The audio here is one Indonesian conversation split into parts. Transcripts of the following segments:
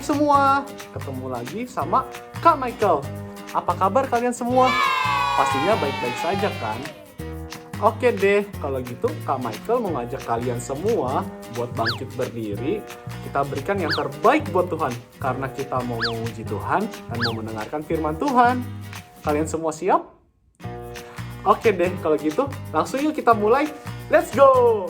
semua, ketemu lagi sama Kak Michael. Apa kabar kalian semua? Pastinya baik-baik saja kan? Oke deh, kalau gitu Kak Michael mengajak kalian semua buat bangkit berdiri. Kita berikan yang terbaik buat Tuhan, karena kita mau memuji Tuhan dan mau mendengarkan firman Tuhan. Kalian semua siap? Oke deh, kalau gitu langsung yuk kita mulai. Let's go!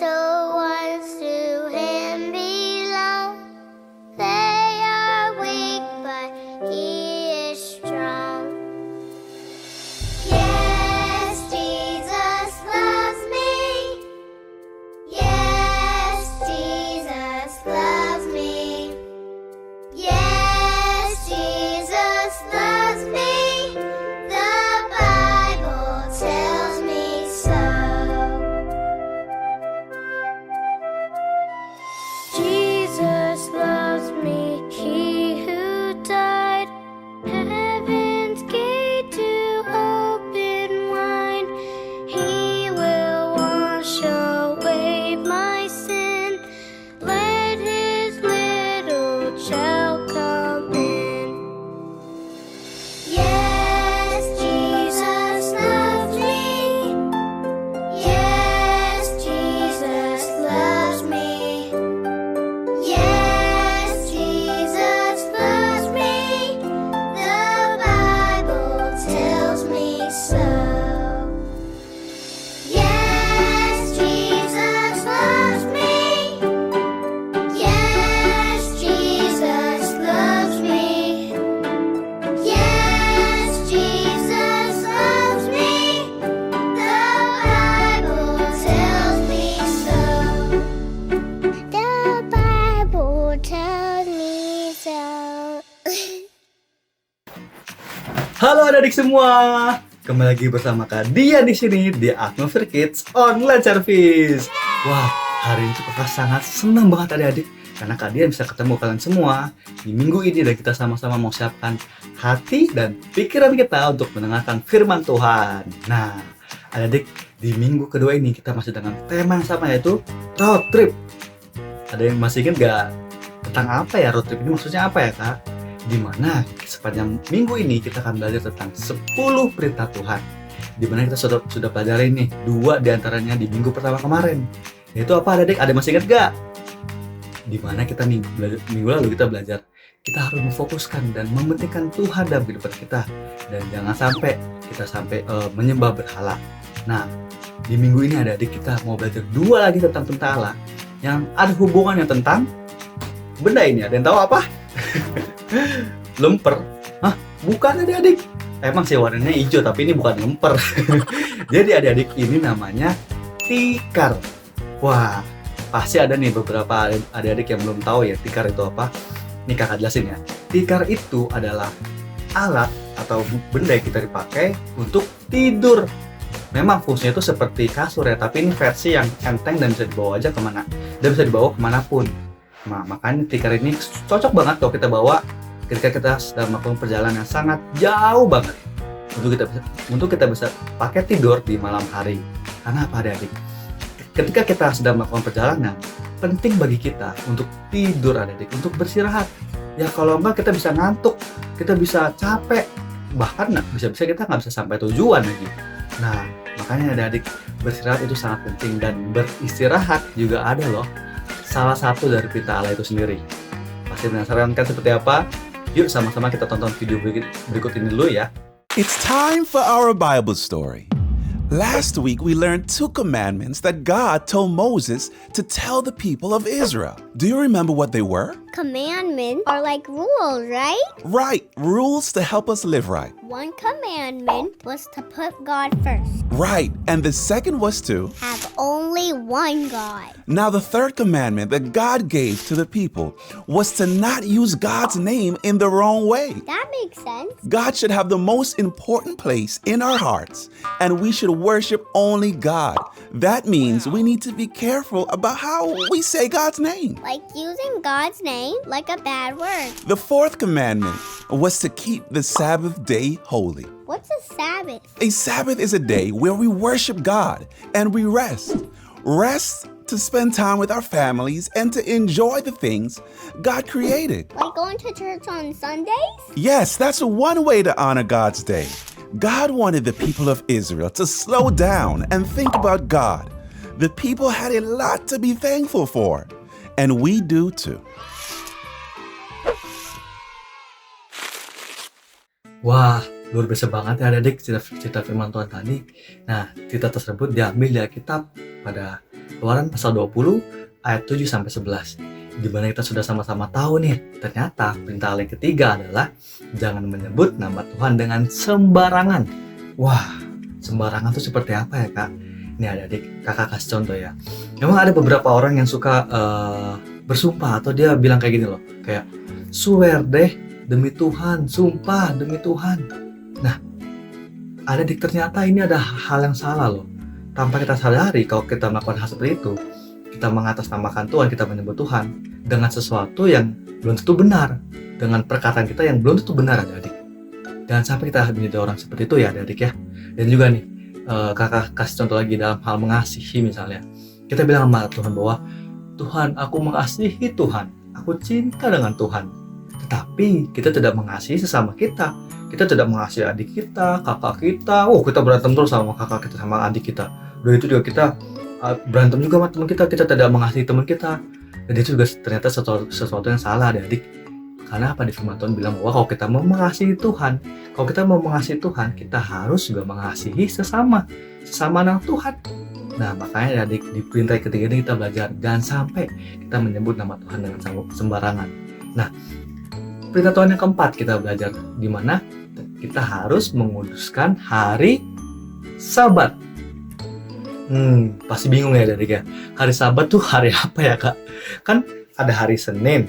little ones to him belong. They are weak, but he is strong. Yes, Jesus loves me. Yes, Jesus loves me. Yes, Jesus loves me. The Bible tells me so. Jesus loves me, he who died. Heaven's gate to open wide. He will wash away my sin. Let his little child come in. Yes, Jesus loves me. Yes, Jesus loves me. Yes, Jesus loves me. The Bible tells me so. Yes, Jesus loves me. Yes, Jesus loves me. Yes, Jesus loves me. The Bible tells me so. The Bible tells me so. Halo adik-adik semua, kembali lagi bersama Kak Dian di sini di Atmosphere Kids Online Service. Wah, hari ini tuh kakak sangat senang banget adik-adik karena Kak Dian bisa ketemu kalian semua di minggu ini dan kita sama-sama mau siapkan hati dan pikiran kita untuk mendengarkan firman Tuhan. Nah, adik-adik di minggu kedua ini kita masih dengan tema yang sama yaitu road trip. Ada yang masih ingat gak tentang apa ya road trip ini maksudnya apa ya Kak? Dimana sepanjang minggu ini kita akan belajar tentang 10 perintah Tuhan. Dimana kita sudah pelajari nih 2 diantaranya di minggu pertama kemarin. Yaitu apa adik? Ada masih ingat gak? Dimana kita minggu lalu kita belajar kita harus memfokuskan dan mementingkan Tuhan dalam kehidupan kita. Dan jangan sampai kita menyembah berhala. Nah, di minggu ini adik kita mau belajar 2 lagi tentang Allah yang ada hubungannya tentang benda ini. Ada yang tahu apa? Lemper. Hah? Bukan adik-adik. Emang sih warnanya hijau, tapi ini bukan lemper. Jadi adik-adik ini namanya tikar. Wah, pasti ada nih beberapa adik-adik yang belum tahu ya tikar itu apa. Nih kakak jelasin ya. Tikar itu adalah alat atau benda yang kita dipakai untuk tidur. Memang fungsinya itu seperti kasur ya, tapi ini versi yang enteng dan bisa dibawa aja kemana. Dan bisa dibawa kemanapun. Nah, makanya tikar ini cocok banget kalau kita bawa ketika kita sedang melakukan perjalanan yang sangat jauh banget untuk kita bisa pakai tidur di malam hari. Karena apa adik? Ketika kita sedang melakukan perjalanan, penting bagi kita untuk tidur adik, untuk beristirahat. Ya kalau enggak kita bisa ngantuk, kita bisa capek, bahkan bisa-bisa kita nggak bisa sampai tujuan lagi. Nah, makanya adik beristirahat itu sangat penting dan beristirahat juga ada loh salah satu dari perintah Allah itu sendiri. Pasti penasaran kan seperti apa? Yuk sama-sama kita tonton video berikut ini dulu ya. It's time for our Bible story. Last week we learned 2 commandments that God told Moses to tell the people of Israel. Do you remember what they were? Commandments are like rules, right? Right, rules to help us live right. One commandment was to put God first. Right, and the second was to... Have only one God. Now the third commandment that God gave to the people was to not use God's name in the wrong way. That makes sense. God should have the most important place in our hearts, and we should worship only God. That means we need to be careful about how we say God's name. Like using God's name like a bad word. The fourth commandment was to keep the Sabbath day holy. What's a Sabbath? A Sabbath is a day where we worship God and we rest. Rest to spend time with our families and to enjoy the things God created. Like going to church on Sundays? Yes, that's one way to honor God's day. God wanted the people of Israel to slow down and think about God. The people had a lot to be thankful for, and we do too. Wah, luar biasa banget ya adik cerita firman Tuhan tadi. Nah, cerita tersebut diambil dari kitab pada Keluaran pasal 20 ayat 7 sampai 11. Di mana kita sudah sama-sama tahu nih, ternyata perintah Allah yang ketiga adalah jangan menyebut nama Tuhan dengan sembarangan. Wah, sembarangan itu seperti apa ya, Kak? Ini adik-adik, kakak kasih contoh ya. Memang ada beberapa orang yang suka bersumpah atau dia bilang kayak gini loh, kayak swear deh demi Tuhan, sumpah demi Tuhan. Nah, adik ternyata ini ada hal yang salah loh. Tanpa kita sadari kalau kita melakukan hal seperti itu, kita mengatasnamakan Tuhan, kita menyebut Tuhan dengan sesuatu yang belum tentu benar, dengan perkataan kita yang belum tentu benar, adik-adik. Jangan sampai kita menjadi orang seperti itu ya, adik-adik ya. Dan juga nih, kakak kasih contoh lagi dalam hal mengasihi misalnya. Kita bilang sama Tuhan bahwa Tuhan, aku mengasihi Tuhan, aku cinta dengan Tuhan. Tetapi kita tidak mengasihi sesama kita. Kita tidak mengasihi adik kita, kakak kita. Kita berantem terus sama kakak kita, sama adik kita. Dan itu juga kita berantem juga sama teman kita tidak mengasihi teman kita. Dan itu juga ternyata sesuatu yang salah, adik. Karena apa, di firman Tuhan bilang bahwa kalau kita mau mengasihi Tuhan, kalau kita mau mengasihi Tuhan, kita harus juga mengasihi sesama anak Tuhan. Nah, makanya adik, di perintah ketiga ini kita belajar jangan sampai kita menyebut nama Tuhan dengan sembarangan. Nah, perintah Tuhan yang keempat kita belajar di mana kita harus menguduskan hari Sabat. Pasti bingung ya adik ya. Hari Sabat tuh hari apa ya, Kak? Kan ada hari Senin,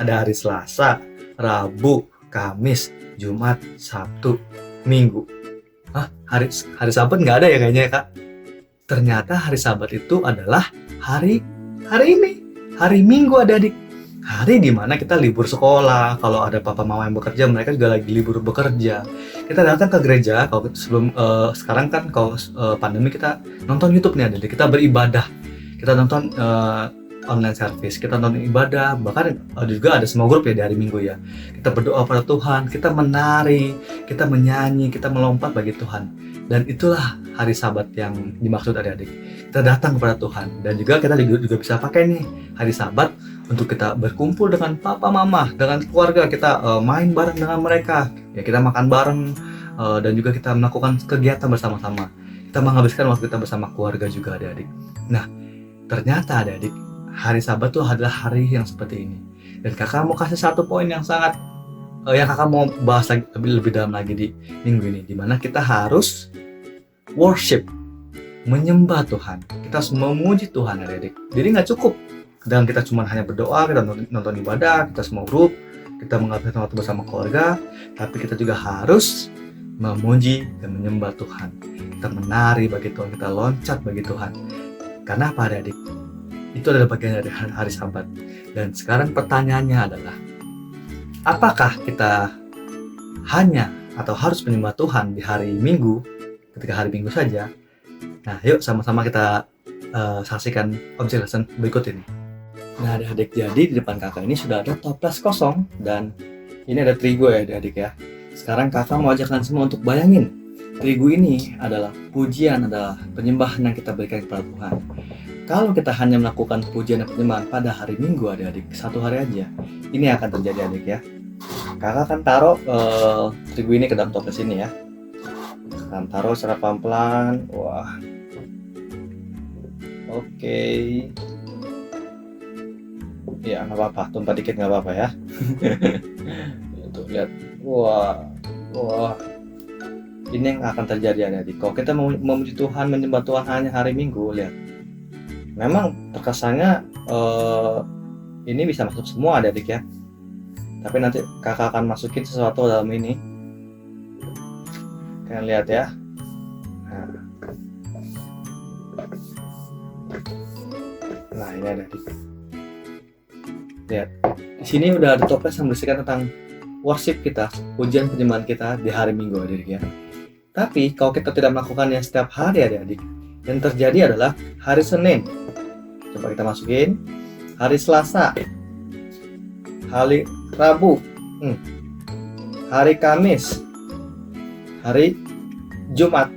ada hari Selasa, Rabu, Kamis, Jumat, Sabtu, Minggu. Hari Sabat nggak ada ya kayaknya ya, Kak? Ternyata hari Sabat itu adalah hari ini, hari Minggu, adik-adik. Hari dimana kita libur sekolah. Kalau ada papa mama yang bekerja, mereka juga lagi libur bekerja. Kita datang ke gereja. Kalau sekarang kan kalau pandemi kita nonton YouTube nih, adik. Kita beribadah. Kita nonton online service. Kita nonton ibadah. Bahkan juga ada semua grup ya di hari Minggu ya. Kita berdoa pada Tuhan. Kita menari. Kita menyanyi. Kita melompat bagi Tuhan. Dan itulah hari Sabat yang dimaksud, adik-adik. Kita datang kepada Tuhan. Dan juga kita juga bisa pakai nih hari Sabat untuk kita berkumpul dengan papa mama, dengan keluarga. Kita main bareng dengan mereka. Ya, kita makan bareng dan juga kita melakukan kegiatan bersama-sama. Kita menghabiskan waktu kita bersama keluarga juga, adik-adik. Nah, ternyata adik-adik, hari Sabat itu adalah hari yang seperti ini. Dan kakak mau kasih satu poin yang sangat yang kakak mau bahas lebih dalam lagi di minggu ini, dimana kita harus worship, menyembah Tuhan. Kita harus memuji Tuhan, adik-adik. Jadi nggak cukup dan kita cuma hanya berdoa, kita nonton ibadah, kita semua grup, kita menghabiskan waktu bersama keluarga, tapi kita juga harus memuji dan menyembah Tuhan. Kita menari bagi Tuhan, kita loncat bagi Tuhan. Karena apa, adik-adik? Itu adalah bagian dari hari Sabat. Dan sekarang pertanyaannya adalah, apakah kita hanya atau harus menyembah Tuhan di hari Minggu, ketika hari Minggu saja? Nah, yuk sama-sama kita saksikan objek lesson berikut ini. Nah, adik-adik, jadi di depan kakak ini sudah ada toples kosong dan ini ada terigu ya, adik-adik ya. Sekarang kakak mau ajak kalian semua untuk bayangin, terigu ini adalah pujian, adalah penyembahan yang kita berikan kepada Tuhan. Kalau kita hanya melakukan pujian dan penyembahan pada hari Minggu, adik-adik, satu hari aja, ini akan terjadi, adik ya. Kakak akan taruh terigu ini ke dalam toples ini ya. Akan taruh secara pelan-pelan. Wah. Oke. Ya, nggak apa-apa, tumpah dikit nggak apa-apa ya. Tuh, lihat. Wah. Ini yang akan terjadi, adik. Kalau kita memuji Tuhan, menyembah Tuhan hanya hari Minggu, lihat. Memang terkesannya ini bisa masuk semua, adik ya. Tapi nanti kakak akan masukin sesuatu dalam ini. Kalian lihat ya. Nah, ini ada, adik. Lihat, di sini udah ada toples yang berisikan tentang worship kita, pujian penyembahan kita di hari Minggu, adik ya. Tapi kalau kita tidak melakukannya setiap hari, adik, yang terjadi adalah hari Senin. Coba kita masukin. Hari Selasa, hari Rabu, hari Kamis, hari Jumat,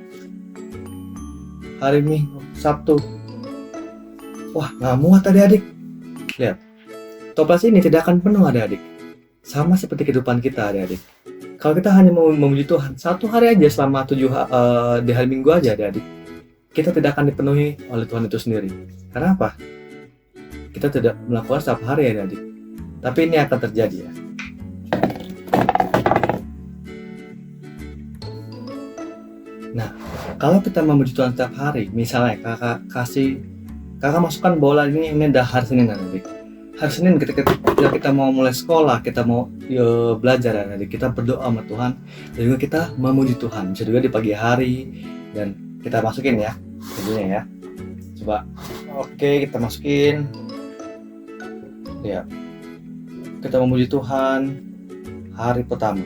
hari Minggu, Sabtu. Wah, nggak muat, adik. Lihat. Toples ini tidak akan penuh, adik-adik. Sama seperti kehidupan kita, adik-adik. Kalau kita hanya mau memuji Tuhan satu hari aja selama di hari Minggu aja, adik-adik, kita tidak akan dipenuhi oleh Tuhan itu sendiri. Kenapa? Kita tidak melakukan setiap hari ya adik. Tapi ini akan terjadi ya. Nah, kalau kita memuji Tuhan setiap hari, misalnya kakak masukkan bola ini udah hari Senin adik. Hari Senin ketika kita mau mulai sekolah, kita mau belajar adik, kita berdoa sama Tuhan dan juga kita memuji Tuhan. Bisa juga di pagi hari dan kita masukin ya, videonya ya. Coba, oke kita masukin. Ya, kita memuji Tuhan hari pertama.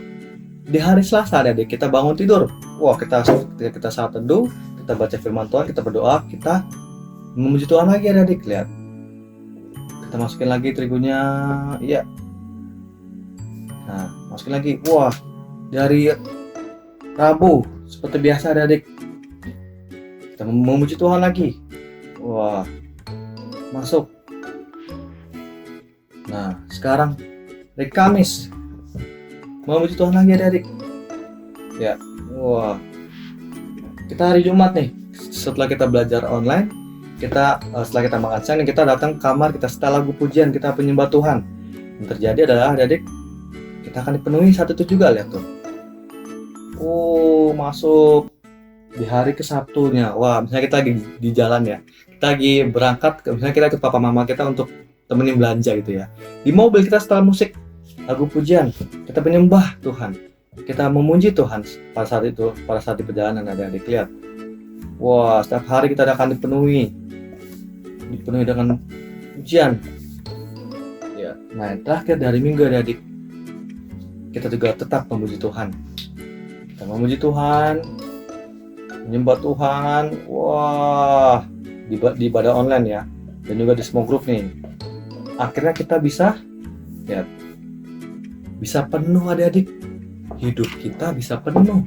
Di hari Selasa adik, kita bangun tidur. Wah, kita saat teduh, kita baca firman Tuhan, kita berdoa, kita memuji Tuhan lagi adik. Lihat, kita masukin lagi terigunya, iya. Nah, masukin lagi. Wah, dari Rabu seperti biasa adik, kita memuji Tuhan lagi. Wah, masuk. Nah, sekarang hari Kamis memuji Tuhan lagi adik. Ya, wah. Kita hari Jumat nih, setelah kita belajar online, setelah kita makan siang, kita datang ke kamar, kita setel lagu pujian, kita penyembah Tuhan. Yang terjadi adalah adik, kita akan dipenuhi saat itu juga, lihat tuh. Oh, masuk di hari ke Sabtunya. Wah, misalnya kita lagi di jalan ya, kita lagi berangkat, misalnya kita ikut papa mama kita untuk temenin belanja gitu ya. Di mobil kita setel musik, lagu pujian, kita penyembah Tuhan, kita memuji Tuhan pada saat di perjalanan adik-adik. Lihat, wah, setiap hari kita akan dipenuhi dengan pujian. Ya, nah yang terakhir dari Minggu adik-adik, kita juga tetap memuji Tuhan. Kita memuji Tuhan, menyembah Tuhan. Wah, di ibadah online ya, dan juga di semua grup nih. Akhirnya kita bisa, ya, bisa penuh adik-adik. Hidup kita bisa penuh,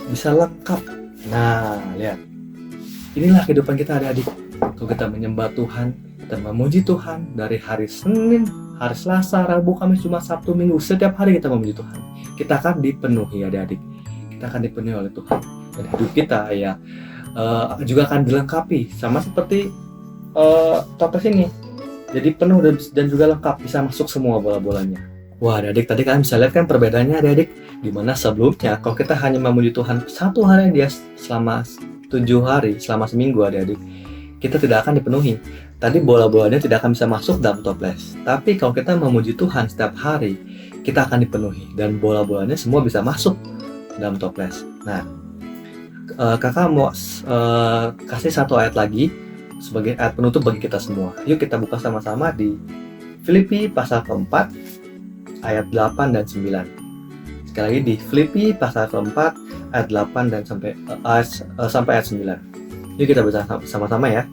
bisa lengkap. Nah, lihat. Inilah kehidupan kita adik-adik. Kalau kita menyembah Tuhan, kita memuji Tuhan dari hari Senin, hari Selasa, Rabu, Kamis, Jumat, Sabtu, Minggu. Setiap hari kita memuji Tuhan. Kita akan dipenuhi adik-adik. Kita akan dipenuhi oleh Tuhan. Dan hidup kita ya juga akan dilengkapi. Sama seperti toples ini. Jadi penuh dan juga lengkap, bisa masuk semua bola-bolanya. Wah adik-adik, tadi kalian bisa lihat kan perbedaannya adik-adik. Dimana sebelumnya kalau kita hanya memuji Tuhan satu hari dia selama 7 hari, selama seminggu adik-adik, kita tidak akan dipenuhi. Tadi bola-bolanya tidak akan bisa masuk dalam toples. Tapi kalau kita memuji Tuhan setiap hari, kita akan dipenuhi. Dan bola-bolanya semua bisa masuk dalam toples. Nah, kakak mau kasih satu ayat lagi sebagai ayat penutup bagi kita semua. Yuk kita buka sama-sama di Filipi pasal keempat ayat 8 dan 9. Sekali lagi di Filipi pasal keempat ayat 8 dan sampai ayat 9. Yuk kita baca sama-sama ya.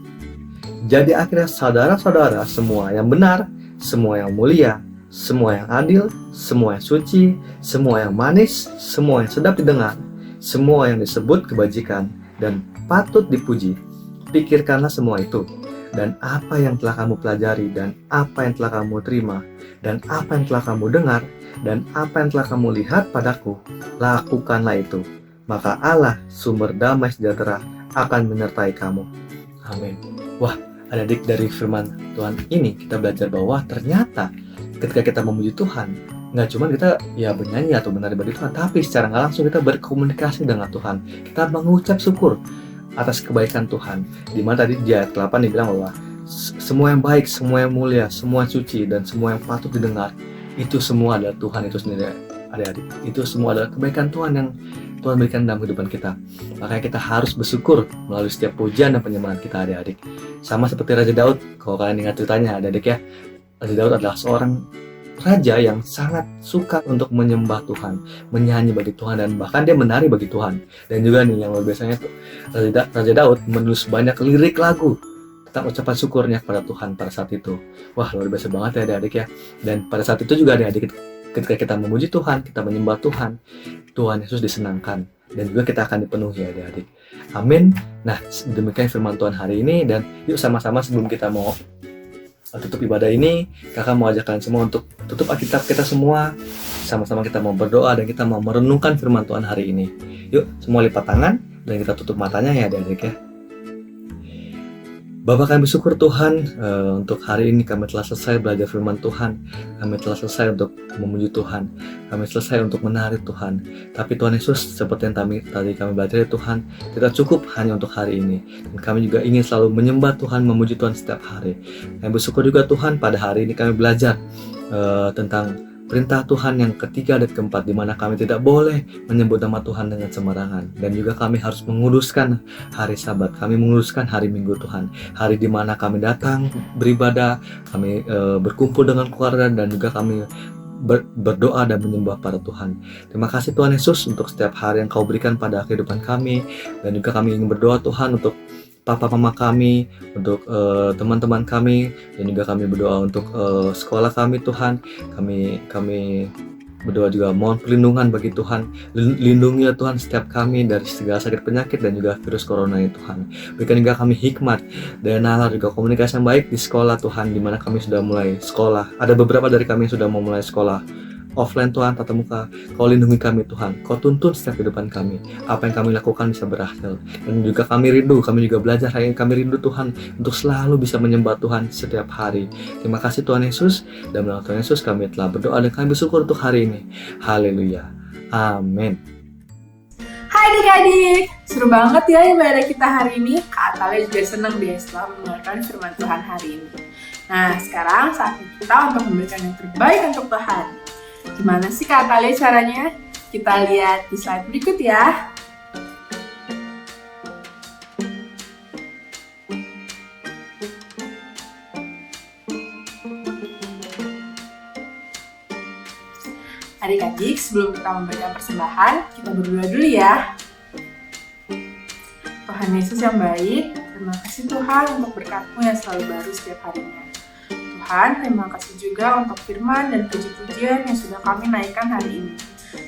Jadi akhirnya saudara-saudara, semua yang benar, semua yang mulia, semua yang adil, semua yang suci, semua yang manis, semua yang sedap didengar, semua yang disebut kebajikan dan patut dipuji, pikirkanlah semua itu. Dan apa yang telah kamu pelajari, dan apa yang telah kamu terima, dan apa yang telah kamu dengar, dan apa yang telah kamu lihat padaku, lakukanlah itu. Maka Allah, sumber damai sejahtera, akan menyertai kamu. Amin. Wah, adik dari firman Tuhan ini kita belajar bahwa ternyata ketika kita memuji Tuhan, nggak cuma kita ya bernyanyi atau menari bagi Tuhan, tapi secara nggak langsung kita berkomunikasi dengan Tuhan. Kita mengucap syukur atas kebaikan Tuhan. Dimana tadi di ayat 8 dibilang bahwa semua yang baik, semua yang mulia, semua yang suci, dan semua yang patut didengar, itu semua adalah Tuhan itu sendiri adik-adik. Itu semua adalah kebaikan Tuhan yang Tuhan berikan dalam kehidupan kita. Makanya kita harus bersyukur melalui setiap pujian dan penyembahan kita adik-adik. Sama seperti Raja Daud, kalau kalian ingat ceritanya adik-adik ya, Raja Daud adalah seorang raja yang sangat suka untuk menyembah Tuhan, menyanyi bagi Tuhan, dan bahkan dia menari bagi Tuhan. Dan juga nih yang luar biasanya tuh, Raja Daud menulis banyak lirik lagu tentang ucapan syukurnya kepada Tuhan pada saat itu. Wah, luar biasa banget ya adik-adik ya. Dan pada saat itu juga adik-adik, ketika kita memuji Tuhan, kita menyembah Tuhan, Tuhan Yesus disenangkan, dan juga kita akan dipenuhi adik-adik. Amin. Nah, demikian firman Tuhan hari ini, dan yuk sama-sama sebelum kita mau tutup ibadah ini, kakak mau ajak kalian semua untuk tutup Alkitab kita semua. Sama-sama kita mau berdoa dan kita mau merenungkan firman Tuhan hari ini. Yuk, semua lipat tangan dan kita tutup matanya ya adik-adik ya. Bapak, kami bersyukur Tuhan untuk hari ini kami telah selesai belajar firman Tuhan. Kami telah selesai untuk memuji Tuhan. Kami selesai untuk menari Tuhan. Tapi Tuhan Yesus, seperti yang tadi kami belajar Tuhan, tidak cukup hanya untuk hari ini. Dan kami juga ingin selalu menyembah Tuhan, memuji Tuhan setiap hari. Kami bersyukur juga Tuhan, pada hari ini kami belajar tentang perintah Tuhan yang ketiga dan keempat, di mana kami tidak boleh menyebut nama Tuhan dengan sembarangan. Dan juga kami harus menguduskan hari Sabat, kami menguduskan hari Minggu Tuhan, hari di mana kami datang beribadah, kami berkumpul dengan keluarga, dan juga kami berdoa dan menyembah pada Tuhan. Terima kasih Tuhan Yesus untuk setiap hari yang Kau berikan pada kehidupan kami. Dan juga kami ingin berdoa Tuhan untuk papa mama kami, untuk teman-teman kami, dan juga kami berdoa untuk sekolah kami Tuhan. Kami berdoa juga mohon perlindungan bagi Tuhan. Lindungi ya Tuhan setiap kami dari segala sakit penyakit dan juga virus corona ya Tuhan. Berikan juga kami hikmat dan nalar, juga komunikasi yang baik di sekolah Tuhan, di mana kami sudah mulai sekolah. Ada beberapa dari kami yang sudah mau mulai sekolah offline Tuhan, tatap muka. Kau lindungi kami Tuhan, Kau tuntun setiap kehidupan kami. Apa yang kami lakukan bisa berhasil. Dan juga kami juga belajar hari ini kami rindu Tuhan untuk selalu bisa menyembah Tuhan setiap hari. Terima kasih Tuhan Yesus, dan dalam Tuhan Yesus kami telah berdoa dan kami bersyukur untuk hari ini. Haleluya, amin. Hai adik-adik, seru banget ya ibadah kita hari ini. Kak Atalia juga senang deh setelah mendengarkan firman Tuhan hari ini. Nah, sekarang saatnya kita untuk memberikan yang terbaik untuk Tuhan. Gimana sih Kak Atalia caranya? Kita lihat di slide berikut ya. Adik-adik, sebelum kita memberikan persembahan, kita berdoa dulu ya. Tuhan Yesus yang baik, terima kasih Tuhan untuk berkat-Mu yang selalu baru setiap harinya. Tuhan, terima kasih juga untuk firman dan puji-pujian yang sudah kami naikkan hari ini.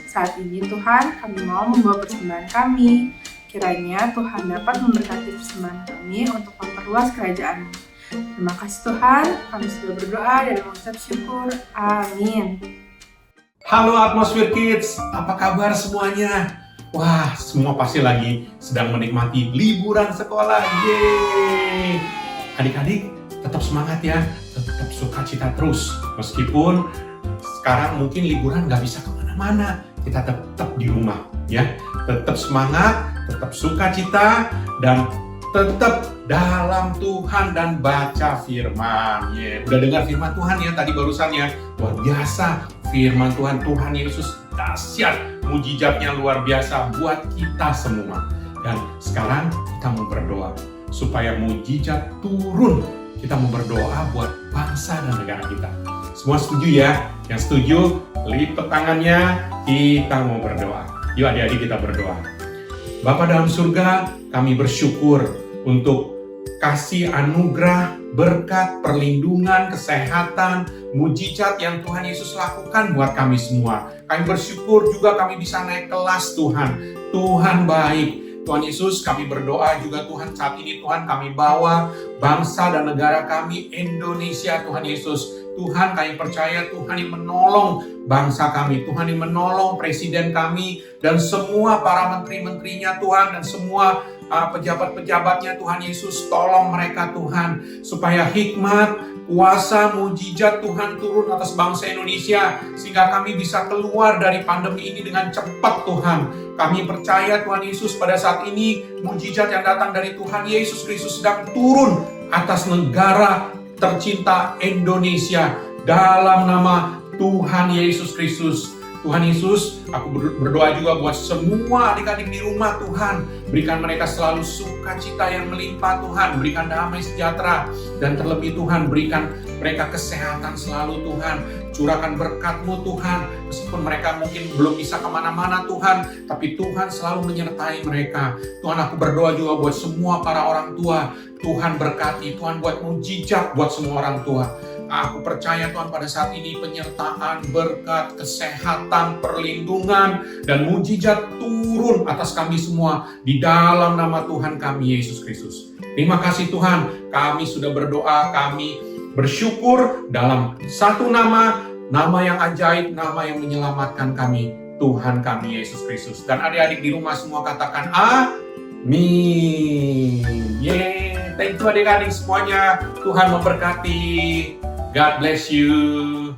Saat ini Tuhan, kami mau membawa persembahan kami. Kiranya Tuhan dapat memberkati persembahan kami untuk memperluas kerajaan-Mu. Terima kasih Tuhan, kami sudah berdoa dan mengucap syukur. Amin. Halo Atmosphere Kids, apa kabar semuanya? Wah, semua pasti lagi sedang menikmati liburan sekolah. Yeay! Adik-adik, tetap semangat ya, tetap sukacita terus. Meskipun sekarang mungkin liburan nggak bisa kemana-mana, kita tetap di rumah ya. Tetap semangat, tetap sukacita, dan tetap dalam Tuhan dan baca firman. Udah dengar firman Tuhan ya tadi barusan ya, luar biasa firman Tuhan. Tuhan Yesus dahsyat, mujizatnya luar biasa buat kita semua. Dan sekarang kita mau berdoa supaya mujizat turun. Kita mau berdoa buat bangsa dan negara kita. Semua setuju ya? Yang setuju, lipat tangannya, kita mau berdoa. Yuk adik-adik kita berdoa. Bapa dalam surga, kami bersyukur untuk kasih anugerah, berkat, perlindungan, kesehatan, mujizat yang Tuhan Yesus lakukan buat kami semua. Kami bersyukur juga kami bisa naik kelas Tuhan. Tuhan baik. Tuhan Yesus, kami berdoa juga Tuhan, saat ini Tuhan kami bawa bangsa dan negara kami Indonesia Tuhan Yesus. Tuhan, kami percaya Tuhan yang menolong bangsa kami, Tuhan yang menolong presiden kami dan semua para menteri-menterinya Tuhan, dan semua pejabat-pejabatnya Tuhan Yesus. Tolong mereka Tuhan, supaya hikmat, kuasa, mujizat Tuhan turun atas bangsa Indonesia, sehingga kami bisa keluar dari pandemi ini dengan cepat Tuhan. Kami percaya Tuhan Yesus pada saat ini mujizat yang datang dari Tuhan Yesus Kristus sedang turun atas negara tercinta Indonesia dalam nama Tuhan Yesus Kristus. Tuhan Yesus, aku berdoa juga buat semua adik-adik di rumah Tuhan. Berikan mereka selalu sukacita yang melimpah Tuhan. Berikan damai sejahtera. Dan terlebih Tuhan, berikan mereka kesehatan selalu Tuhan. Curahkan berkat-Mu Tuhan. Meskipun mereka mungkin belum bisa kemana-mana Tuhan, tapi Tuhan selalu menyertai mereka. Tuhan, aku berdoa juga buat semua para orang tua. Tuhan berkati, Tuhan buat mujizat buat semua orang tua. Aku percaya Tuhan pada saat ini penyertaan, berkat, kesehatan, perlindungan, dan mujizat turun atas kami semua di dalam nama Tuhan kami Yesus Kristus. Terima kasih Tuhan, kami sudah berdoa, kami bersyukur dalam satu nama yang ajaib, nama yang menyelamatkan kami, Tuhan kami Yesus Kristus. Dan adik-adik di rumah semua katakan amin. Yeay. Thank you adik-adik semuanya. Tuhan memberkati. God bless you.